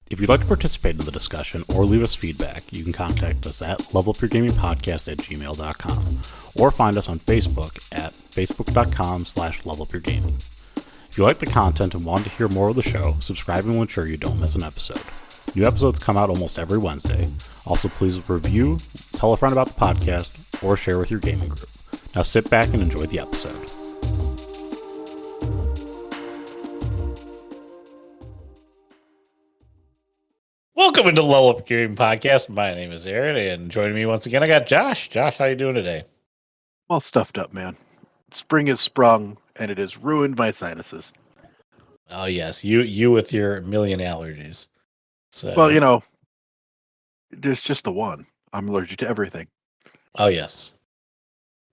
If you'd like to participate in the discussion or leave us feedback, you can contact us at levelupyourgamingpodcast@gmail.com or find us on Facebook at facebook.com/levelupyourgaming. If you like the content and want to hear more of the show, subscribing will ensure you don't miss an episode. New episodes come out almost every Wednesday. Also, please review, tell a friend about the podcast, or share with your gaming group. Now sit back and enjoy the episode. Welcome into the Level Up Gaming Podcast. My name is Aaron, and joining me once again, I got Josh. Josh, how you doing today? All stuffed up, man. Spring has sprung, and it has ruined my sinuses. Oh yes, you with your million allergies. So, Well, you know, there's just the one. I'm allergic to everything. oh yes,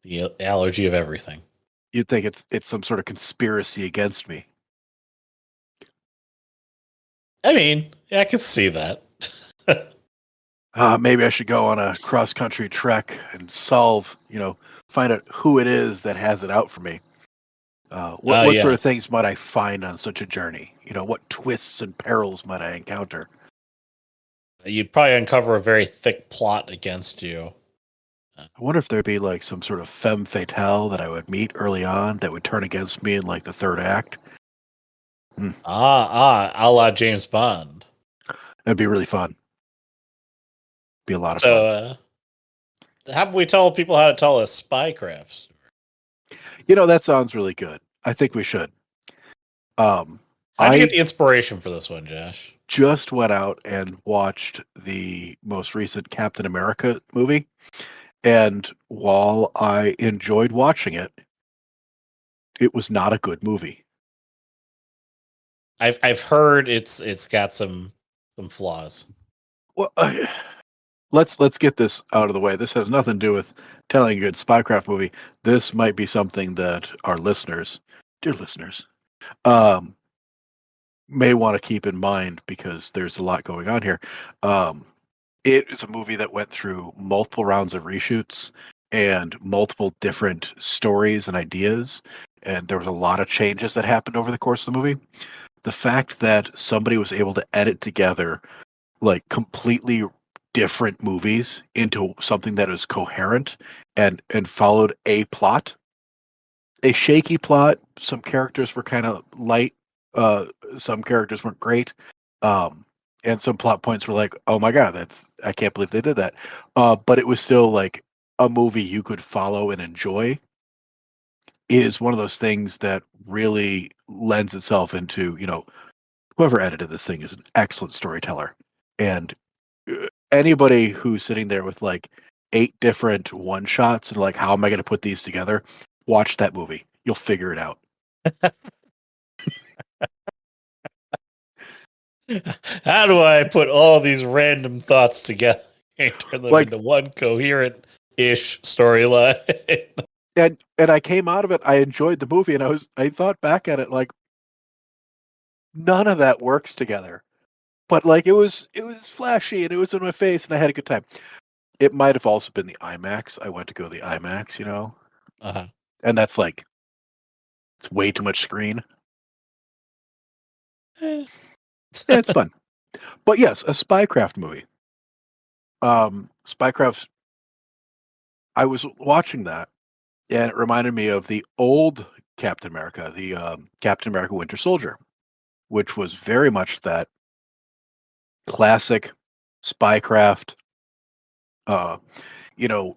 the allergy of everything. You'd think it's some sort of conspiracy against me. I mean, yeah, I can see that. Maybe I should go on a cross-country trek and find out who it is that has it out for me. What sort of things might I find on such a journey? What twists and perils might I encounter? You'd probably uncover a very thick plot against you. I wonder if there'd be like some sort of femme fatale that I would meet early on that would turn against me in like the third act. A la James Bond. That'd be really fun. Be a lot of fun. So, how about we tell people how to tell a spycraft story? That sounds really good. I think we should. How'd you get the inspiration for this one, Josh? Just went out and watched the most recent Captain America movie. And while I enjoyed watching it, it was not a good movie. I've heard it's got some flaws. Well, let's get this out of the way. This has nothing to do with telling a good spycraft movie. This might be something that our listeners, dear listeners, may want to keep in mind because there's a lot going on here. It is a movie that went through multiple rounds of reshoots and multiple different stories and ideas, and there was a lot of changes that happened over the course of the movie. The fact that somebody was able to edit together like completely different movies into something that is coherent and followed a plot, a shaky plot. Some characters were kind of light. Some characters weren't great. And some plot points were like, oh my God, I can't believe they did that. But it was still like a movie you could follow and enjoy. Is one of those things that really lends itself into, whoever edited this thing is an excellent storyteller. And anybody who's sitting there with like 8 different one shots and like, how am I going to put these together? Watch that movie. You'll figure it out. How do I put all these random thoughts together and turn them into one coherent-ish storyline? And I came out of it, I enjoyed the movie, and I thought back at it like none of that works together. But like it was flashy and it was in my face and I had a good time. It might have also been the IMAX. I went to go to the IMAX, Uh-huh. And that's like it's way too much screen. It's fun. But yes, a spycraft movie. Spycraft, I was watching that and it reminded me of the old Captain America, the Captain America Winter Soldier, which was very much that classic spycraft,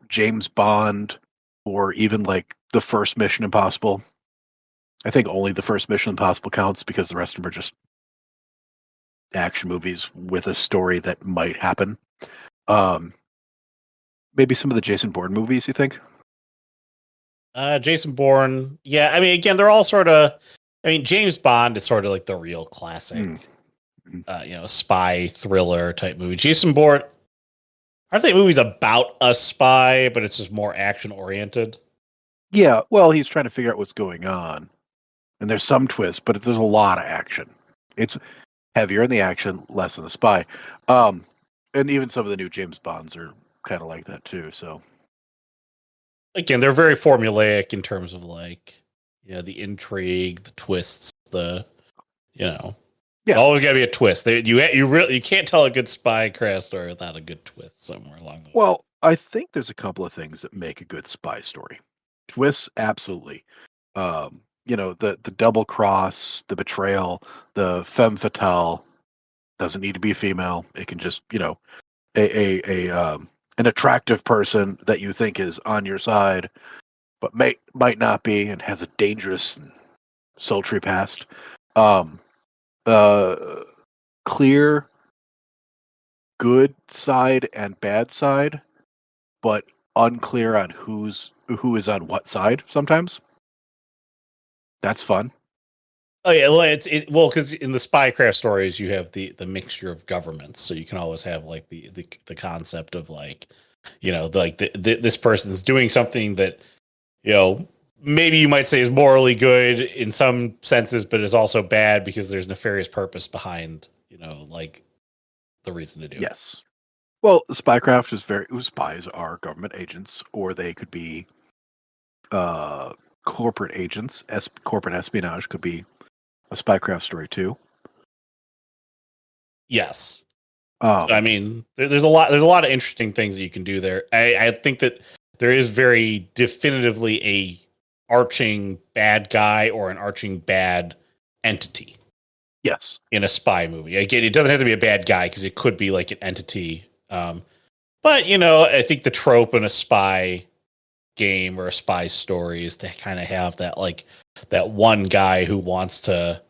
James Bond, or even like the first Mission Impossible. I think only the first Mission Impossible counts because the rest of them are just action movies with a story that might happen. Maybe some of the Jason Bourne movies, you think? Jason Bourne, yeah. I mean, again, they're all sort of. I mean, James Bond is sort of like the real classic, spy thriller type movie. Jason Bourne, aren't they movies about a spy, but it's just more action oriented? Yeah, well, he's trying to figure out what's going on, and there's some twists, but there's a lot of action. It's heavier in the action, less in the spy. And even some of the new James Bonds are kind of like that too. So again, they're very formulaic in terms of like, the intrigue, the twists, Yeah. It's always got to be a twist. You can't tell a good spy craft story without a good twist somewhere along the way. Well, I think there's a couple of things that make a good spy story. Twists, absolutely. The double cross, the betrayal, the femme fatale doesn't need to be female. It can just, an attractive person that you think is on your side, but might not be, and has a dangerous and sultry past. Clear good side and bad side, but unclear on who is on what side sometimes. That's fun. Oh yeah, well, because in the spycraft stories you have the mixture of governments, so you can always have like the concept of like, this person's doing something that, maybe you might say is morally good in some senses, but is also bad because there's nefarious purpose behind, like the reason to do it. Yes. Well, spycraft is spies are government agents, or they could be corporate agents. Corporate espionage could be a spycraft story too. Yes. So, I mean, there's a lot of interesting things that you can do there. I think that there is very definitively a arching bad guy or an arching bad entity. Yes. In a spy movie. Again, it doesn't have to be a bad guy because it could be like an entity. But I think the trope in a spy game or a spy story is to kind of have that like that one guy who wants to,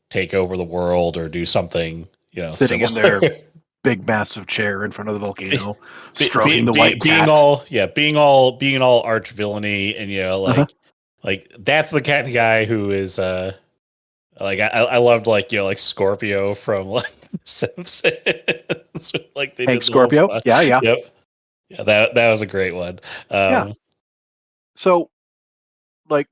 take over the world or do something, sitting similar. in their big massive chair in front of the volcano, stroking the white being cat. being all arch villainy, and like that's the kind of guy who is like I loved like Scorpio from like Simpsons. Like they Hank did the whole Scorpio. spot. Yeah. Yep. Yeah, that was a great one. Yeah. So, like,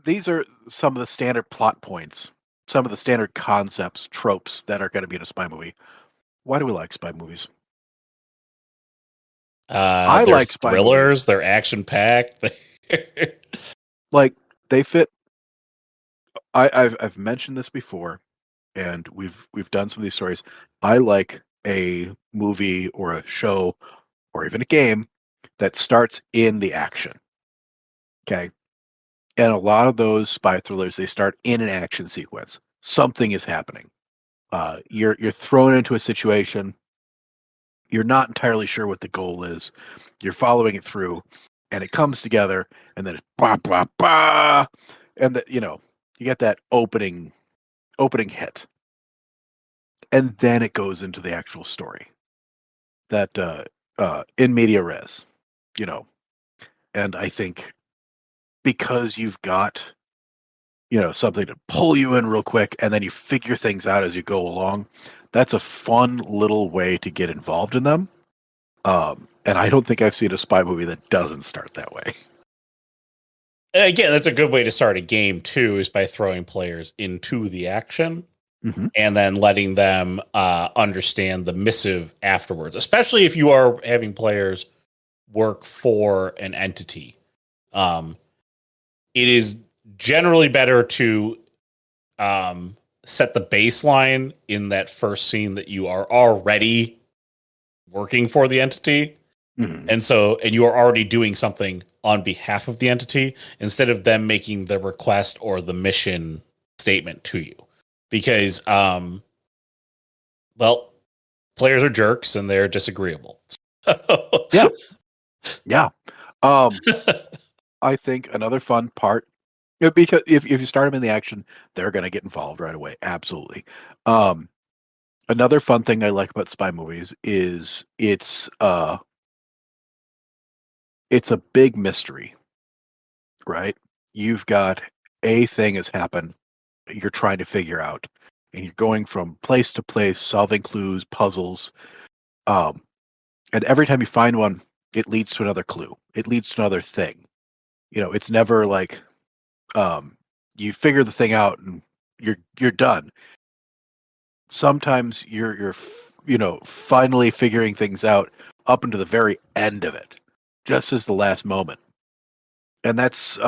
these are some of the standard plot points, some of the standard concepts, tropes that are going to be in a spy movie. Why do we like spy movies? I like spy thrillers. Movies. They're action packed. Like they fit. I've mentioned this before, and we've done some of these stories. I like a movie or a show or even a game that starts in the action. Okay. And a lot of those spy thrillers, they start in an action sequence. Something is happening. You're thrown into a situation. You're not entirely sure what the goal is. You're following it through, and it comes together, and then it's bah bah bah, and you get that opening hit, and then it goes into the actual story. That in media res, and I think because you've got something to pull you in real quick, and then you figure things out as you go along. That's a fun little way to get involved in them. And I don't think I've seen a spy movie that doesn't start that way. And again, that's a good way to start a game too, is by throwing players into the action and then letting them understand the missive afterwards, especially if you are having players work for an entity. It is generally better to set the baseline in that first scene that you are already working for the entity. And you are already doing something on behalf of the entity instead of them making the request or the mission statement to you. Because, players are jerks and they're disagreeable. Yeah. I think another fun part, because if you start them in the action, they're going to get involved right away. Absolutely. Another fun thing I like about spy movies is it's a big mystery, right? You've got a thing has happened you're trying to figure out, and you're going from place to place, solving clues, puzzles. And every time you find one, it leads to another clue. It leads to another thing. It's never like you figure the thing out and you're done. Sometimes you're finally figuring things out up into the very end of it, just as the last moment. And that's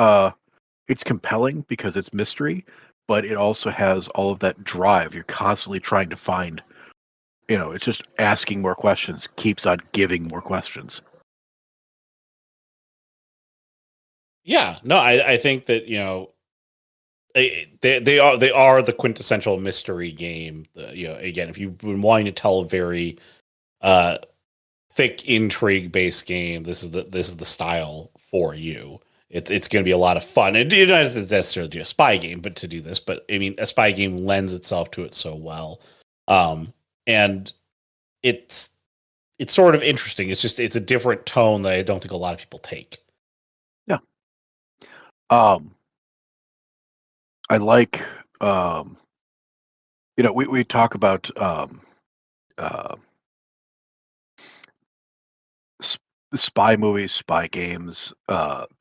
it's compelling because it's mystery, but it also has all of that drive. You're constantly trying to find, it's just asking more questions, keeps on giving more questions. Yeah, no, I think that they are the quintessential mystery game. Again, if you've been wanting to tell a very thick intrigue based game, this is the style for you. It's going to be a lot of fun. And you don't have to necessarily do a spy game, but to do this, but I mean, a spy game lends itself to it so well, and it's sort of interesting. It's a different tone that I don't think a lot of people take. Yeah. I like, we talk about spy movies, spy games.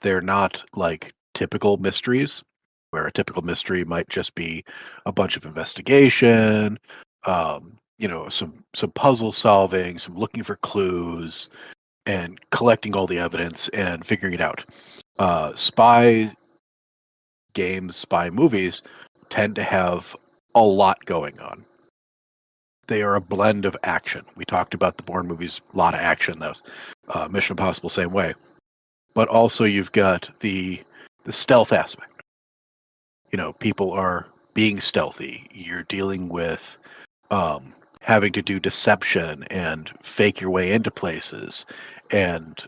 They're not like typical mysteries, where a typical mystery might just be a bunch of investigation, some puzzle solving, some looking for clues, and collecting all the evidence and figuring it out. Spy games, spy movies tend to have a lot going on. They are a blend of action. We talked about the Bourne movies, a lot of action. That was Mission Impossible, same way. But also you've got the stealth aspect. People are being stealthy. You're dealing with having to do deception and fake your way into places and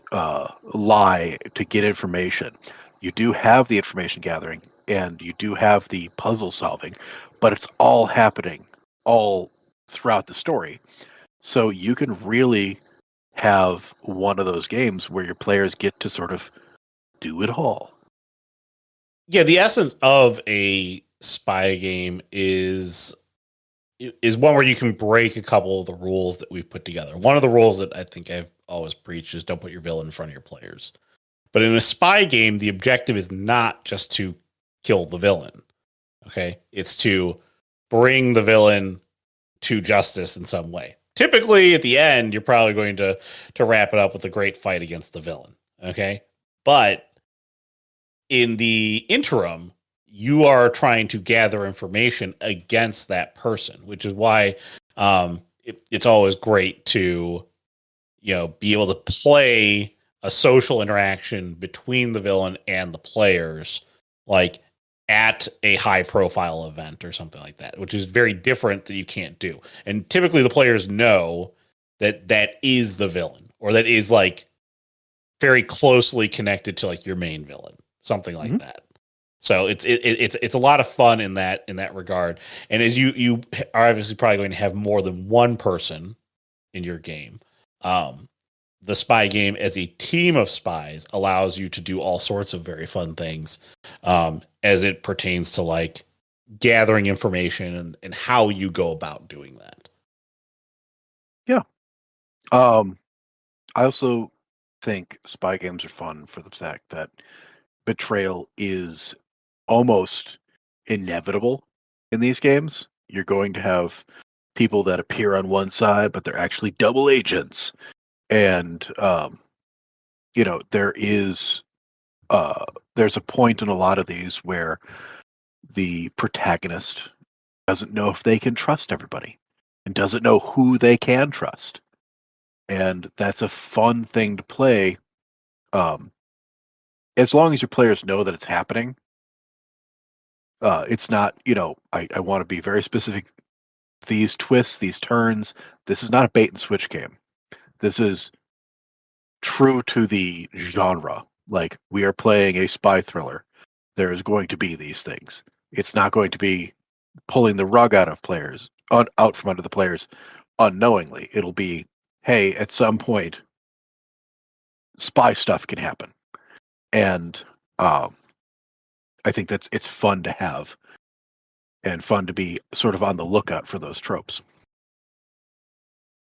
lie to get information. You do have the information gathering and you do have the puzzle solving, but it's all happening all throughout the story. So you can really have one of those games where your players get to sort of do it all. Yeah, the essence of a spy game is one where you can break a couple of the rules that we've put together. One of the rules that I think I've always preached is don't put your villain in front of your players. But in a spy game, the objective is not just to kill the villain. Okay? It's to bring the villain to justice in some way. Typically, at the end, you're probably going to wrap it up with a great fight against the villain. Okay? But in the interim, you are trying to gather information against that person, which is why it's always great to be able to play a social interaction between the villain and the players, like at a high profile event or something like that, which is very different that you can't do. And typically the players know that is the villain, or that is like very closely connected to like your main villain, something like that. So it's a lot of fun in that regard. And as you are obviously probably going to have more than one person in your game, the spy game as a team of spies allows you to do all sorts of very fun things as it pertains to like gathering information and how you go about doing that. Yeah. I also think spy games are fun for the fact that betrayal is almost inevitable in these games. You're going to have people that appear on one side, but they're actually double agents. And, there's a point in a lot of these where the protagonist doesn't know if they can trust everybody and doesn't know who they can trust. And that's a fun thing to play. As long as your players know that it's happening, it's not, I want to be very specific. These twists, these turns, this is not a bait and switch game. This is true to the genre. Like, we are playing a spy thriller. There is going to be these things. It's not going to be pulling the rug out of players, out from under the players unknowingly. It'll be, hey, at some point, spy stuff can happen. And I think it's fun to have and fun to be sort of on the lookout for those tropes.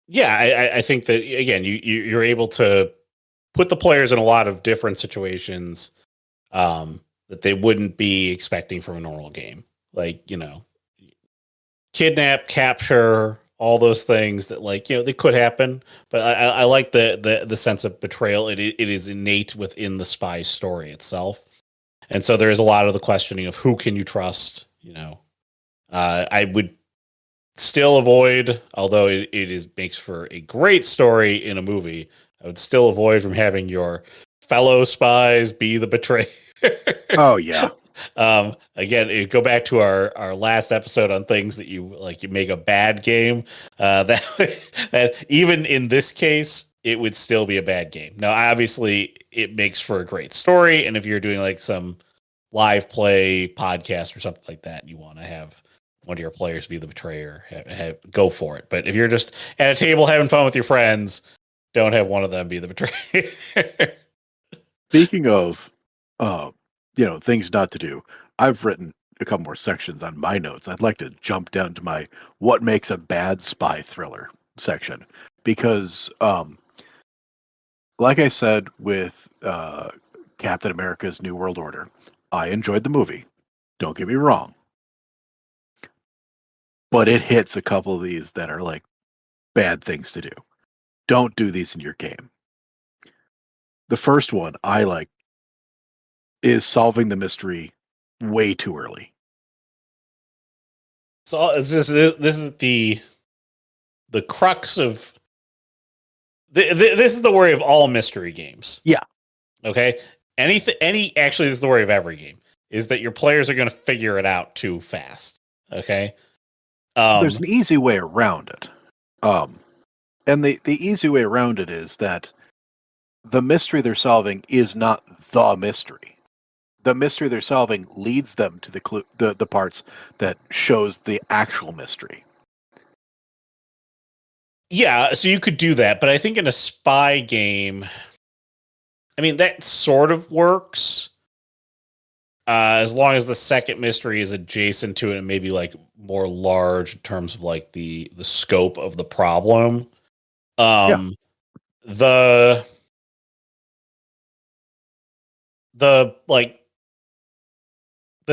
Yeah, I think that, again, you're able to put the players in a lot of different situations that they wouldn't be expecting from a normal game. Like, kidnap, capture, all those things that, like, they could happen. But I like the sense of betrayal. It is innate within the spy story itself. And so there is a lot of the questioning of who can you trust, I would still avoid, although it makes for a great story in a movie, I would still avoid from having your fellow spies be the betrayer. Oh yeah. Again, go back to our last episode on things that you make a bad game. That even in this case, it would still be a bad game. Now, obviously, it makes for a great story, and if you're doing like some live play podcast or something like that, you want to have one of your players be the betrayer. Go for it. But if you're just at a table having fun with your friends, don't have one of them be the betrayer. Speaking of, things not to do, I've written a couple more sections on my notes. I'd like to jump down to my what makes a bad spy thriller section because, like I said with Captain America's New World Order, I enjoyed the movie. Don't get me wrong. But it hits a couple of these that are like bad things to do. Don't do these in your game. The first one I like is solving the mystery way too early. So this is the crux of this is the worry of all mystery games. Yeah. Okay. Actually, this is the worry of every game is that your players are going to figure it out too fast. Okay. There's an easy way around it. And the easy way around it is that the mystery they're solving is not the mystery. The mystery they're solving leads them to the parts that shows the actual mystery. Yeah, so you could do that, but I think in a spy game, I mean, that sort of works. As long as the second mystery is adjacent to it and maybe like more large in terms of like the scope of the problem. The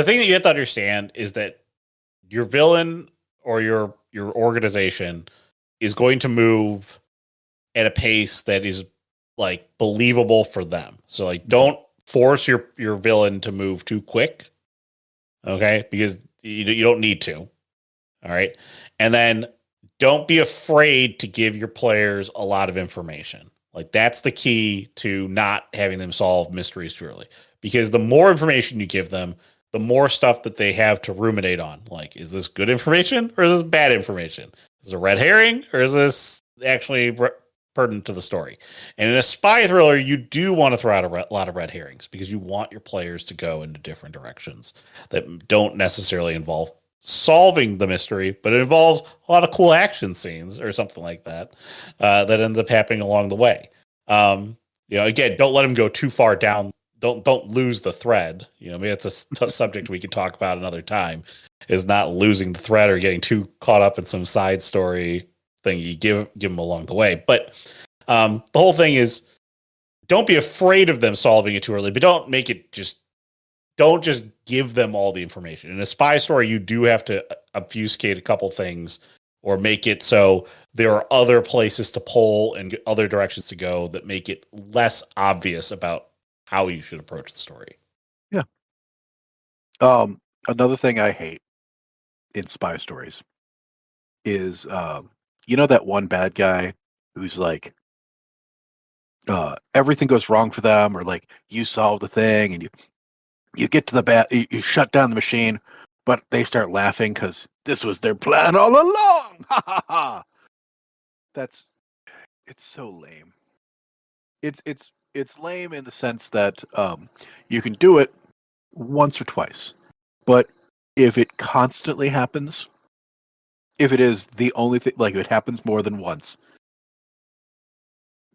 thing that you have to understand is that your villain or your organization is going to move at a pace that is like believable for them. So like don't force your villain to move too quick. Okay? Because you don't need to. All right? And then don't be afraid to give your players a lot of information. Like that's the key to not having them solve mysteries too early. Because the more information you give them, the more stuff that they have to ruminate on. Like, is this good information or is this bad information? Is it a red herring or is this actually pertinent to the story? And in a spy thriller, you do want to throw out a lot of red herrings because you want your players to go into different directions that don't necessarily involve solving the mystery, but it involves a lot of cool action scenes or something like that that ends up happening along the way. Again, don't let them go too far down. Don't lose the thread. Maybe it's a subject we could talk about another time. Is not losing the thread or getting too caught up in some side story thing you give them along the way. But the whole thing is, don't be afraid of them solving it too early, but don't just give them all the information. In a spy story, you do have to obfuscate a couple things or make it so there are other places to pull and other directions to go that make it less obvious about how you should approach the story. Yeah. Another thing I hate in spy stories is, that one bad guy who's like, everything goes wrong for them, or like you solve the thing and you get to the you shut down the machine, but they start laughing because this was their plan all along. Ha ha ha! It's so lame. It's lame in the sense that you can do it once or twice, but if it constantly happens, if it is the only thing, like if it happens more than once,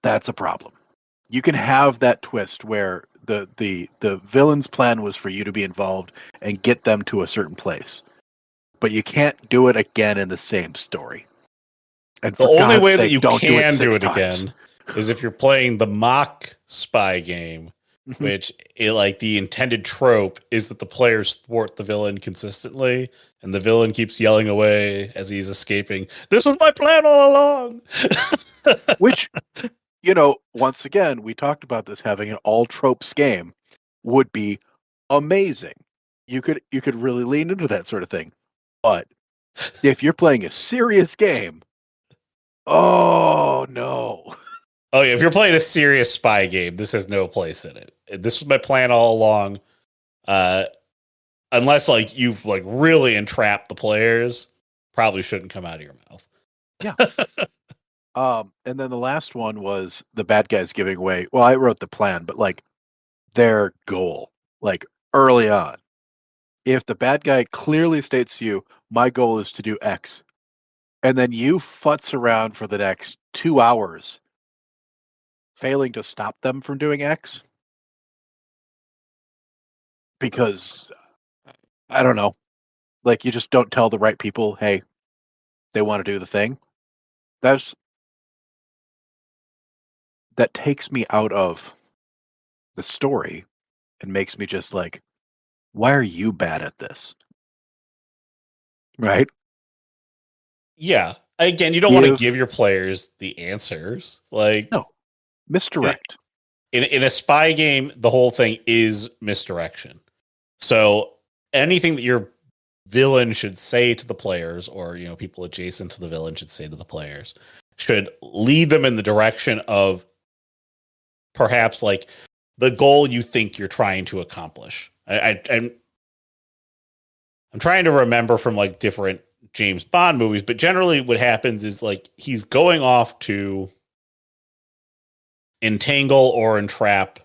that's a problem. You can have that twist where the villain's plan was for you to be involved and get them to a certain place, but you can't do it again in the same story. And the only way that you can do it again is if you're playing the mock spy game, which like the intended trope is that the players thwart the villain consistently, and the villain keeps yelling away as he's escaping. This was my plan all along. Which, once again, we talked about this having an all tropes game would be amazing. you could really lean into that sort of thing. But if you're playing a serious game, oh no. Oh yeah, if you're playing a serious spy game, this has no place in it. This was my plan all along. Unless like you've like really entrapped the players, probably shouldn't come out of your mouth. Yeah. And then the last one was the bad guys giving away. Well, I wrote the plan, but like their goal, like early on. If the bad guy clearly states to you, my goal is to do X, and then you futz around for the next 2 hours failing to stop them from doing X because I don't know, like you just don't tell the right people, hey, they want to do the thing. That takes me out of the story and makes me just like, why are you bad at this? Right? Yeah. Again, you don't want to Give- give your players the answers. Like No. Misdirect. in a spy game, the whole thing is misdirection. So anything that your villain should say to the players, or people adjacent to the villain should say to the players, should lead them in the direction of perhaps like the goal you think you're trying to accomplish. I'm trying to remember from like different James Bond movies, but generally what happens is like he's going off to entangle or entrap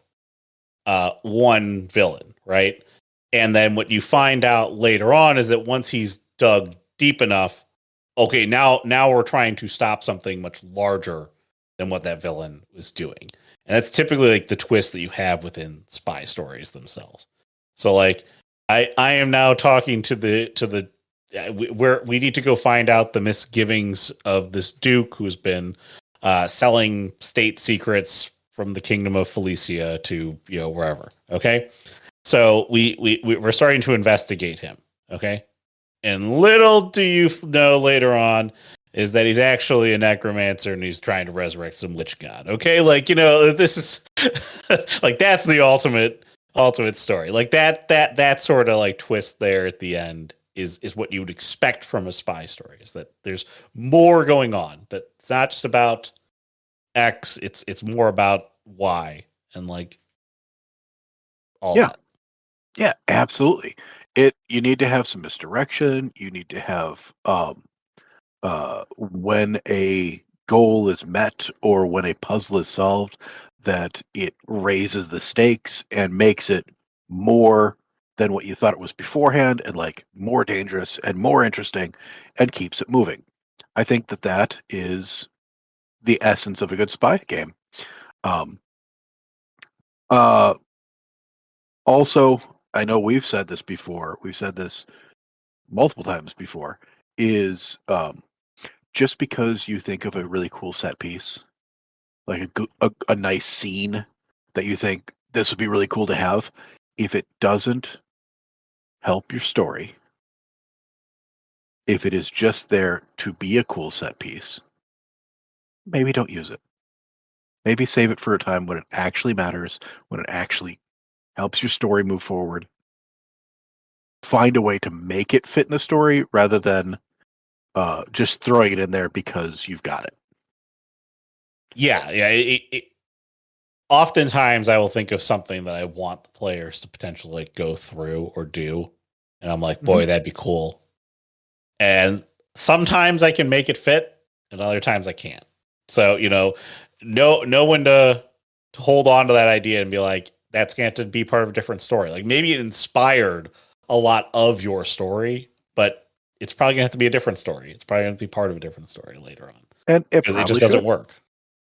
one villain, right? And then what you find out later on is that once he's dug deep enough, okay, now we're trying to stop something much larger than what that villain was doing. And that's typically like the twist that you have within spy stories themselves. So like I am now talking to the where we need to go find out the misgivings of this Duke who's been selling state secrets from the kingdom of Felicia to wherever. Okay, so we're starting to investigate him. Okay, and little do you know later on is that he's actually a necromancer and he's trying to resurrect some witch god. Okay, like this is like that's the ultimate story. Like that sort of like twist there at the end is what you would expect from a spy story. Is that there's more going on. That it's not just about X. It's more about Y and like all that. Yeah, absolutely. You need to have some misdirection. You need to have when a goal is met or when a puzzle is solved, that it raises the stakes and makes it more than what you thought it was beforehand, and like more dangerous and more interesting, and keeps it moving. I think that is the essence of a good spy game. Um, also, I know we've said this before. We've said this multiple times before. Is just because you think of a really cool set piece, like a nice scene that you think this would be really cool to have, if it doesn't help your story, if it is just there to be a cool set piece, maybe don't use it. Maybe save it for a time when it actually matters, when it actually helps your story move forward. Find a way to make it fit in the story rather than just throwing it in there because you've got it. Yeah. Oftentimes I will think of something that I want the players to potentially like go through or do, and I'm like, boy, that'd be cool. And sometimes I can make it fit, and other times I can't. So know when to hold on to that idea and be like, that's going to have to be part of a different story. Like maybe it inspired a lot of your story, but it's probably going to have to be a different story. It's probably going to be part of a different story later on. And because it just doesn't work.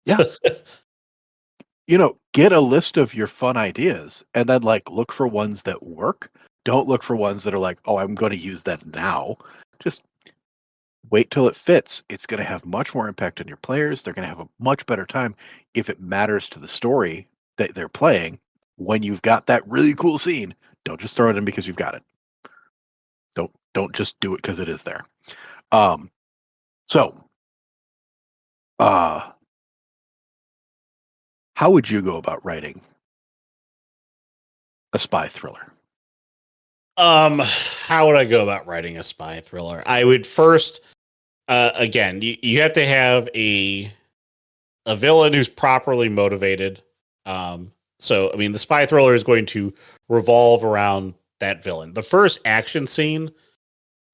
Yeah. Get a list of your fun ideas and then like look for ones that work. Don't look for ones that are like, oh, I'm going to use that now. Just wait till it fits. It's going to have much more impact on your players. They're going to have a much better time if it matters to the story that they're playing. When you've got that really cool scene, don't just throw it in because you've got it. Don't just do it because it is there. How would you go about writing a spy thriller? How would I go about writing a spy thriller? I would first, again, you have to have a villain who's properly motivated. So I mean, the spy thriller is going to revolve around that villain. The first action scene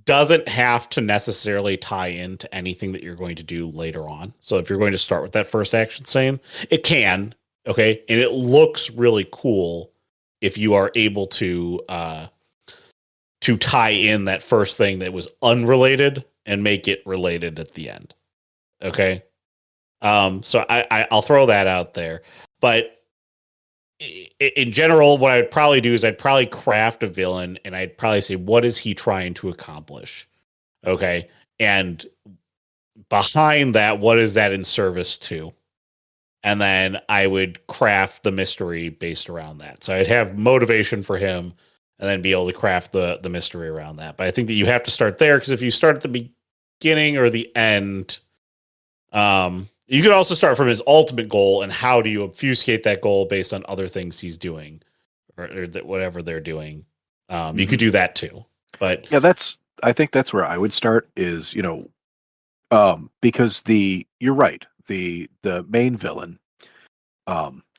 doesn't have to necessarily tie into anything that you're going to do later on. So if you're going to start with that first action scene, it can, okay, and it looks really cool if you are able to tie in that first thing that was unrelated and make it related at the end. Okay. So I'll throw that out there, but in general, what I'd probably do is I'd probably craft a villain and I'd probably say, what is he trying to accomplish? Okay. And behind that, what is that in service to? And then I would craft the mystery based around that. So I'd have motivation for him and then be able to craft the mystery around that. But I think that you have to start there, because if you start at the beginning or the end, you could also start from his ultimate goal and how do you obfuscate that goal based on other things he's doing or that whatever they're doing. You could do that too. But yeah, I think that's where I would start is, because you're right. The main villain,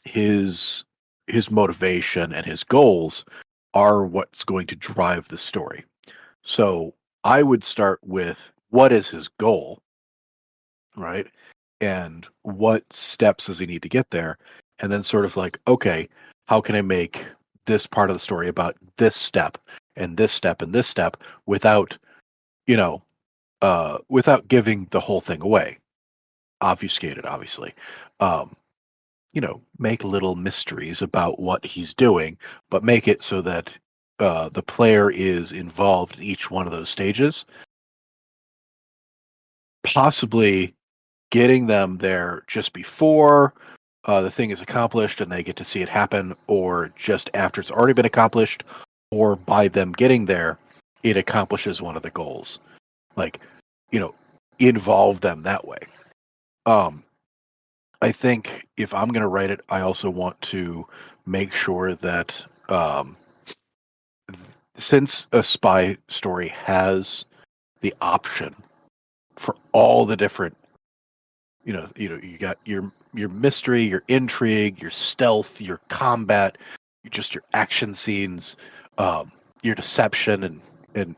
his motivation and his goals are what's going to drive the story. So I would start with what is his goal, right? And what steps does he need to get there? And then sort of like, okay, how can I make this part of the story about this step and this step and this step without, without giving the whole thing away? Obfuscated, obviously. Make little mysteries about what he's doing, but make it so that the player is involved in each one of those stages. Possibly getting them there just before the thing is accomplished and they get to see it happen, or just after it's already been accomplished, or by them getting there, it accomplishes one of the goals. Like, involve them that way. I think if I'm going to write it, I also want to make sure that since a spy story has the option for all the different, you got your mystery, your intrigue, your stealth, your combat, just your action scenes, your deception and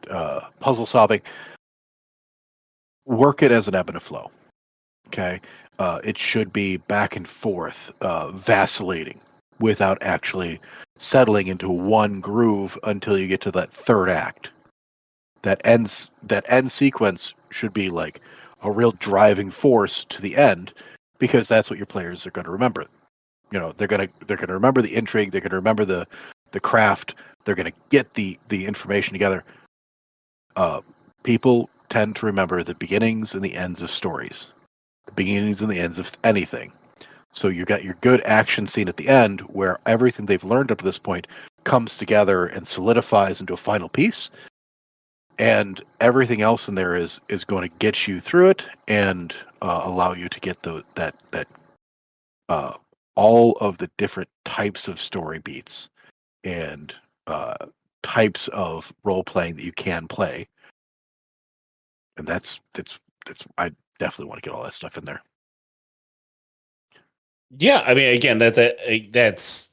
puzzle solving. Work it as an ebb and a flow. Okay. It should be back and forth, vacillating without actually settling into one groove until you get to that third act. That end sequence should be like a real driving force to the end, because that's what your players are going to remember. They're going to remember the intrigue. They're going to remember the craft. They're going to get the information together. People tend to remember the beginnings and the ends of stories. The beginnings and the ends of anything. So you got your good action scene at the end where everything they've learned up to this point comes together and solidifies into a final piece, and everything else in there is going to get you through it and allow you to get that all of the different types of story beats and types of role playing that you can play. And that's I definitely want to get all that stuff in there. Yeah, I mean, again, that's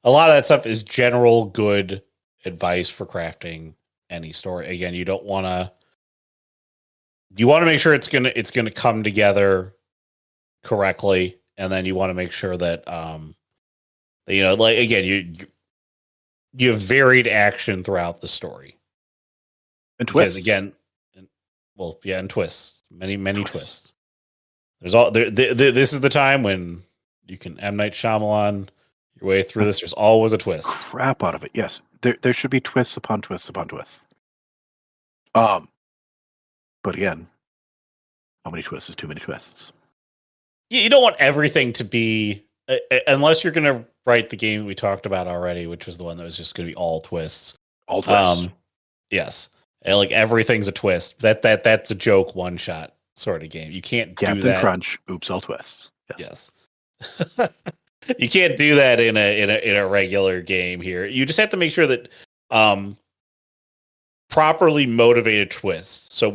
a lot of that stuff is general good advice for crafting any story. Again, you want to make sure it's gonna come together correctly, and then you want to make sure that like again, you have varied action throughout the story, and twists again. And twists, many twists. There's all there. This is the time when you can M. Night Shyamalan your way through this. There's always a twist. Crap out of it. Yes, there should be twists upon twists upon twists. But again, how many twists is too many twists? You don't want everything to be, unless you're going to write the game we talked about already, which was the one that was just going to be all twists. All twists. Yes. And like everything's a twist. That's a joke one shot sort of game. You can't do that. Captain Crunch, oops, all twists. Yes. You can't do that in a regular game here. You just have to make sure that properly motivated twist. So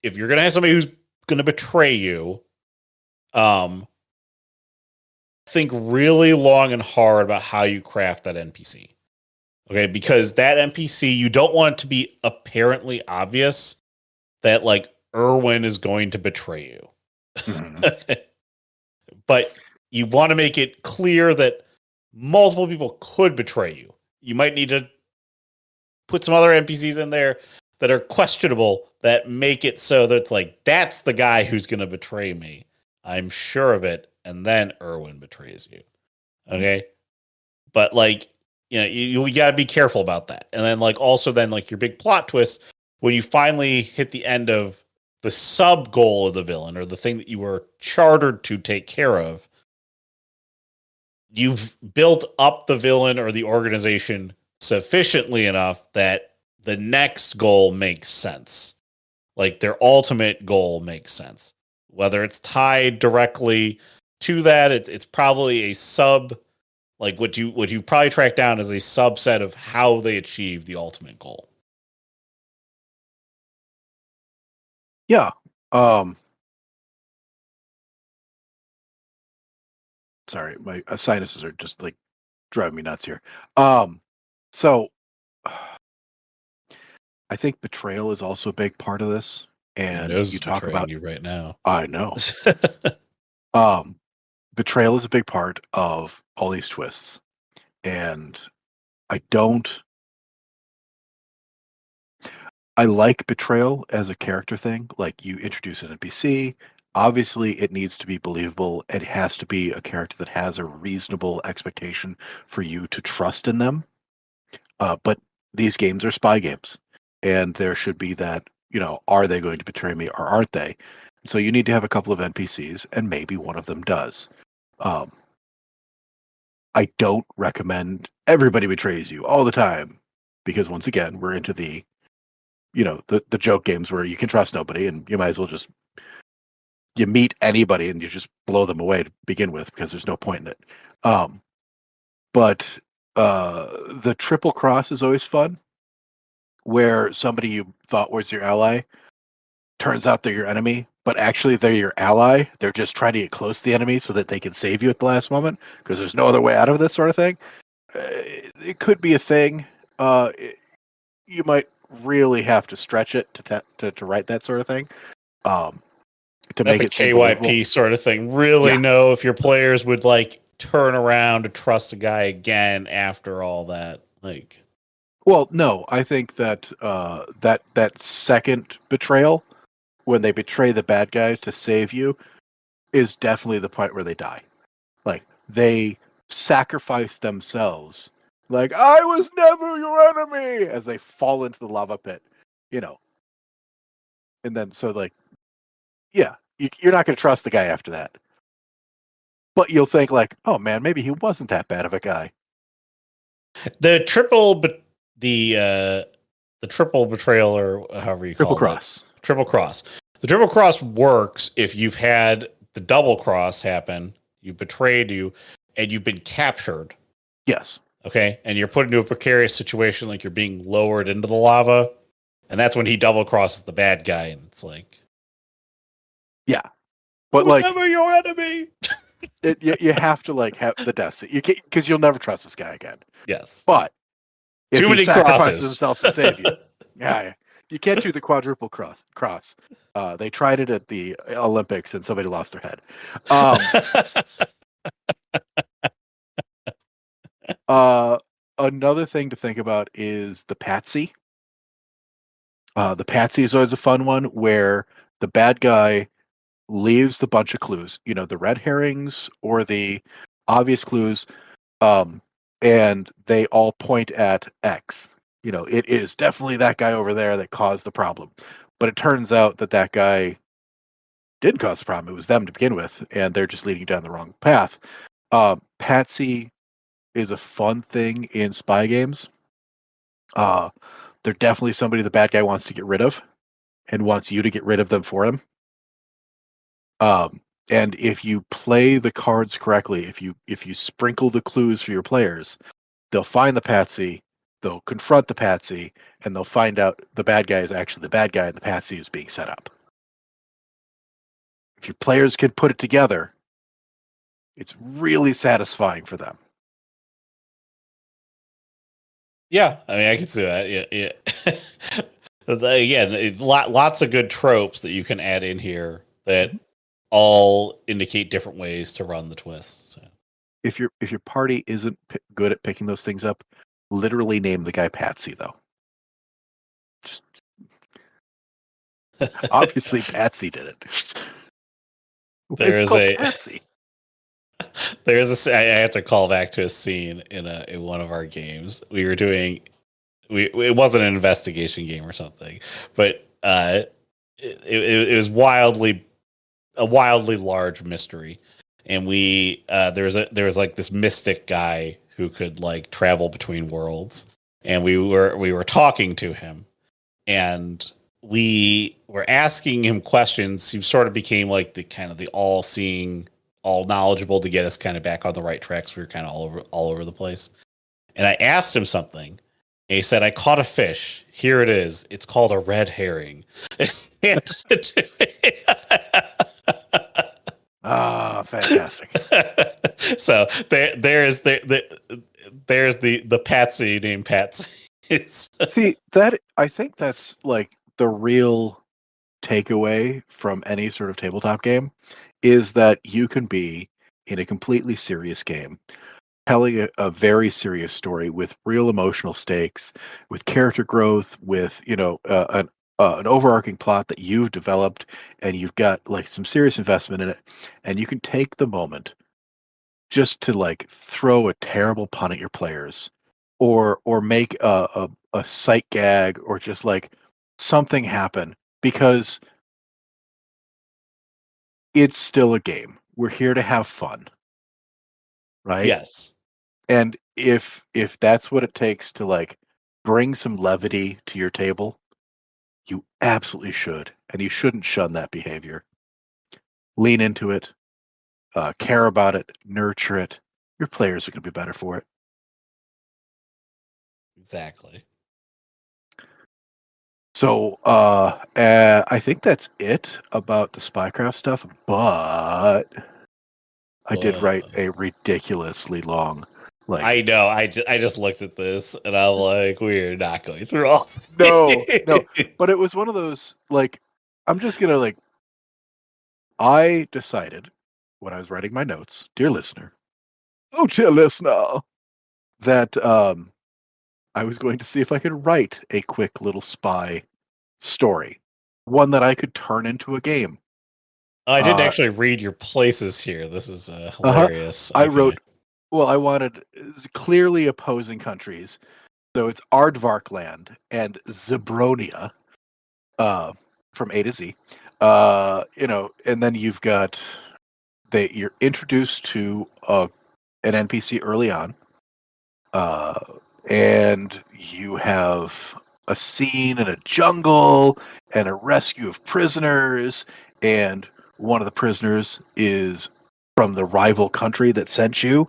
if you're gonna have somebody who's gonna betray you, think really long and hard about how you craft that NPC. Okay, because that NPC, you don't want it to be apparently obvious that like Erwin is going to betray you. Mhm. But you want to make it clear that multiple people could betray you. You might need to put some other NPCs in there that are questionable that make it so that it's like, that's the guy who's going to betray me. I'm sure of it. And then Erwin betrays you. Okay. But like, you got to be careful about that. And then like, also then like your big plot twist, when you finally hit the end of the sub goal of the villain or the thing that you were chartered to take care of, you've built up the villain or the organization sufficiently enough that the next goal makes sense. Like their ultimate goal makes sense. Whether it's tied directly to that, it's probably a sub, like what you probably track down as a subset of how they achieve the ultimate goal. Yeah. Sorry, my sinuses are just like driving me nuts here. So I think betrayal is also a big part of this. And you talk about you right now. I know. Betrayal is a big part of all these twists. And I like betrayal as a character thing. Like you introduce an NPC, obviously it needs to be believable. It has to be a character that has a reasonable expectation for you to trust in them. But these games are spy games, and there should be that, are they going to betray me or aren't they? So you need to have a couple of NPCs, and maybe one of them does. I don't recommend everybody betrays you all the time, because once again, we're into the the joke games where you can trust nobody, and you might as well just you meet anybody and you just blow them away to begin with, because there's no point in it. But the triple cross is always fun, where somebody you thought was your ally turns out they're your enemy, but actually they're your ally. They're just trying to get close to the enemy so that they can save you at the last moment, because there's no other way out of this sort of thing. It could be a thing. You might really have to stretch it to write that sort of thing. To That's make a it seem KYP believable. sort of thing. Really know if your players would like turn around to trust a guy again after all that. Like, well, no, I think that that second betrayal, when they betray the bad guys to save you, is definitely the point where they die. Like they sacrifice themselves. Like, I was never your enemy, as they fall into the lava pit, And then so like, yeah, you're not going to trust the guy after that. But you'll think like, oh man, maybe he wasn't that bad of a guy. The triple betrayal, or however you Triple call cross. it. Triple cross. The triple cross works if you've had the double cross happen, you betrayed you, and you've been captured. Yes. Okay. And you're put into a precarious situation, like you're being lowered into the lava. And that's when he double crosses the bad guy, and it's like, yeah. But like, never your enemy. You have to like have the death scene. You can't, because you'll never trust this guy again. Yes. But if Too he many sacrifices crosses. himself to save you, yeah, you can't do the quadruple cross. They tried it at the Olympics and somebody lost their head. Another thing to think about is the patsy. The patsy is always a fun one, where the bad guy leaves the bunch of clues, the red herrings or the obvious clues, and they all point at X. It is definitely that guy over there that caused the problem. But it turns out that guy didn't cause the problem. It was them to begin with, and they're just leading down the wrong path. Patsy is a fun thing in spy games. They're definitely somebody the bad guy wants to get rid of and wants you to get rid of them for him. And if you play the cards correctly, if you sprinkle the clues for your players, they'll find the patsy they'll confront the patsy, and they'll find out the bad guy is actually the bad guy, and the patsy is being set up. If your players can put it together, it's really satisfying for them. Yeah, I mean, I can see that. Yeah. Again, it's lots of good tropes that you can add in here that all indicate different ways to run the twist. So. If your party isn't good at picking those things up, literally name the guy Patsy, though. Just obviously, Patsy did it. Patsy. I have to call back to a scene in one of our games. We were doing. It wasn't an investigation game or something, but it was a wildly large mystery, and there was like this mystic guy who could like travel between worlds, and we were talking to him, and we were asking him questions. He sort of became like the all-seeing, all knowledgeable to get us kind of back on the right tracks. We were kind of all over the place, and I asked him something. And he said, "I caught a fish. Here it is. It's called a red herring." Fantastic. So there's the Patsy named Patsy. See, I think that's like the real takeaway from any sort of tabletop game is that you can be in a completely serious game telling a very serious story with real emotional stakes, with character growth, with an overarching plot that you've developed, and you've got like some serious investment in it, and you can take the moment just to like throw a terrible pun at your players, or make a sight gag, or just like something happen, because it's still a game. We're here to have fun, right? Yes. And if that's what it takes to like bring some levity to your table, you absolutely should, and you shouldn't shun that behavior. Lean into it, care about it, nurture it. Your players are going to be better for it. Exactly. So I think that's it about the Spycraft stuff, but I did write a ridiculously long. Like, I know. I just looked at this and I'm like, we're not going through all. No. But it was one of those, like, I'm just gonna like. I decided when I was writing my notes, dear listener, that I was going to see if I could write a quick little spy story, one that I could turn into a game. I didn't actually read your places here. This is hilarious. I wrote. Well, I wanted clearly opposing countries. So it's Aardvarkland and Zebronia, from A to Z. And then you've got you're introduced to an NPC early on, and you have a scene in a jungle and a rescue of prisoners, and one of the prisoners is from the rival country that sent you.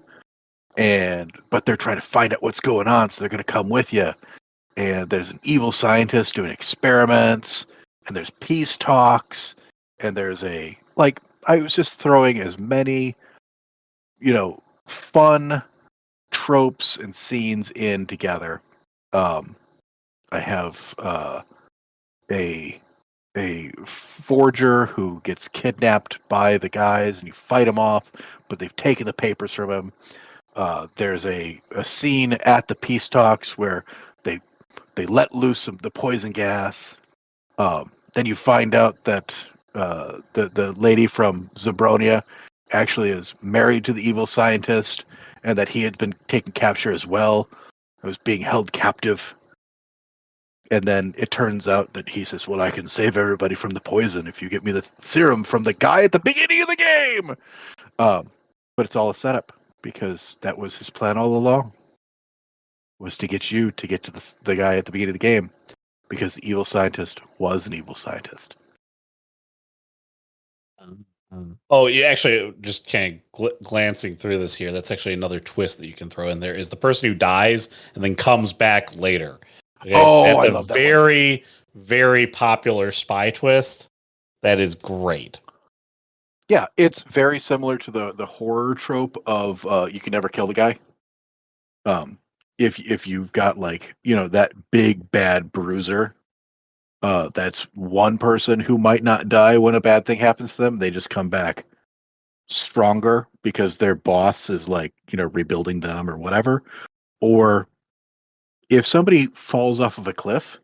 But they're trying to find out what's going on, so they're going to come with you. And there's an evil scientist doing experiments, and there's peace talks, and there's I was just throwing as many, fun tropes and scenes in together. I have a forger who gets kidnapped by the guys, and you fight him off, but they've taken the papers from him. There's a scene at the peace talks where they let loose the poison gas. Then you find out that the lady from Zebronia actually is married to the evil scientist, and that he had been taken capture as well. He was being held captive. And then it turns out that he says, "Well, I can save everybody from the poison if you get me the serum from the guy at the beginning of the game." But it's all a setup, because that was his plan all along, was to get you to get to the guy at the beginning of the game, because the evil scientist was an evil scientist. Oh, yeah, actually, just kind of glancing through this here, that's actually another twist that you can throw in there is the person who dies and then comes back later. Okay? Oh, That's I a love that one. very, very popular spy twist. That is great. Yeah, it's very similar to the horror trope of you can never kill the guy. If you've got like, you know, that big bad bruiser, that's one person who might not die when a bad thing happens to them, they just come back stronger because their boss is like, you know, rebuilding them or whatever. Or if somebody falls off of a cliff,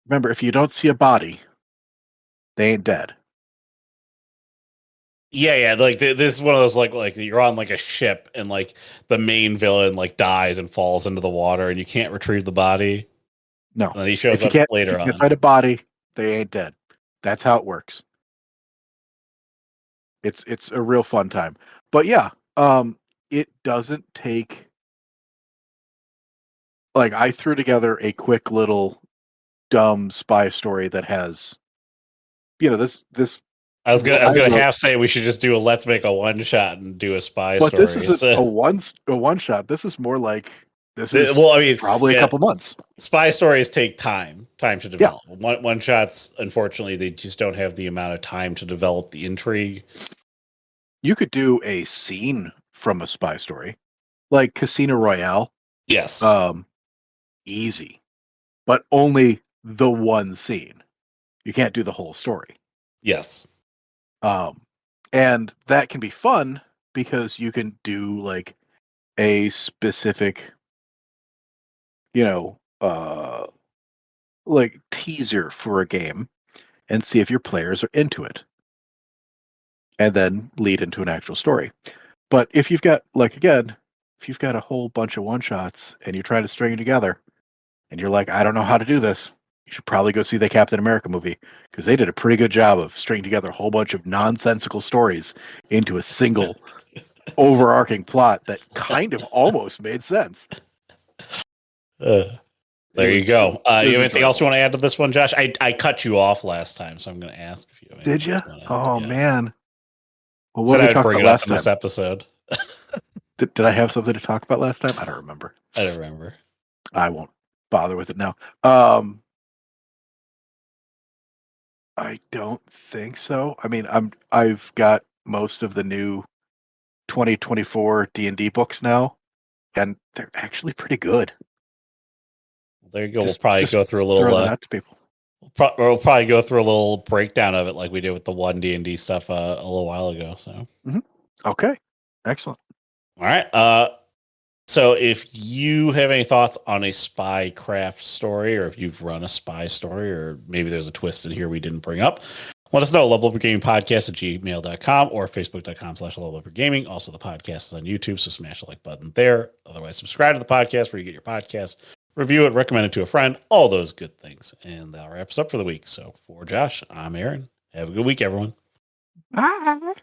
remember, if you don't see a body, they ain't dead. Yeah. Like this is one of those like you're on like a ship and like the main villain like dies and falls into the water and you can't retrieve the body. No. And then he shows If you up can't, later if you can't on. find a body, they ain't dead. That's how it works. It's a real fun time. But yeah, it doesn't take, like, I threw together a quick little dumb spy story that has, you know, this I was what I gonna wrote- half say we should just do a let's make a one shot and do a spy but story. this isn't So- a one shot. This is more like this is well, I mean, probably a couple months. Spy stories take time to develop. One shots, unfortunately, they just don't have the amount of time to develop the intrigue. You could do a scene from a spy story, like Casino Royale. Yes. Easy, but only the one scene. You can't do the whole story. Yes. And that can be fun because you can do like a specific, you know, like teaser for a game and see if your players are into it, and then lead into an actual story. But if you've got, like, again, if you've got a whole bunch of one shots and you're trying to string it together and you're like, I don't know how to do this, you should probably go see the Captain America movie because they did a pretty good job of stringing together a whole bunch of nonsensical stories into a single overarching plot that kind of almost made sense. There you go. You have anything enjoyable. else you want to add to this one, Josh? I cut you off last time, so I'm going to ask if you have anything Did you? else want to add. Oh, Yeah. man. Well, Said what did we I'd talk bring about it up last in time? this episode. Did I have something to talk about last time? I don't remember. I don't remember. I won't bother with it now. I don't think so. I mean, I've got most of the new 2024 D&D books now, and they're actually pretty good. There you go. Just- we'll probably just go through a Throw little. that out to people. We'll probably go through a little breakdown of it, like we did with the one D&D stuff a little while ago. So, Okay, excellent. all right. So if you have any thoughts on a spy craft story, or if you've run a spy story, or maybe there's a twist in here we didn't bring up, let us know. levelupyourgaming@gmail.com or facebook.com/levelupyourgaming. Also, the podcast is on YouTube, so smash the like button there. Otherwise, subscribe to the podcast where you get your podcast. Review it, recommend it to a friend, all those good things. And that wraps up for the week. So for Josh, I'm Aaron. Have a good week, everyone. Bye.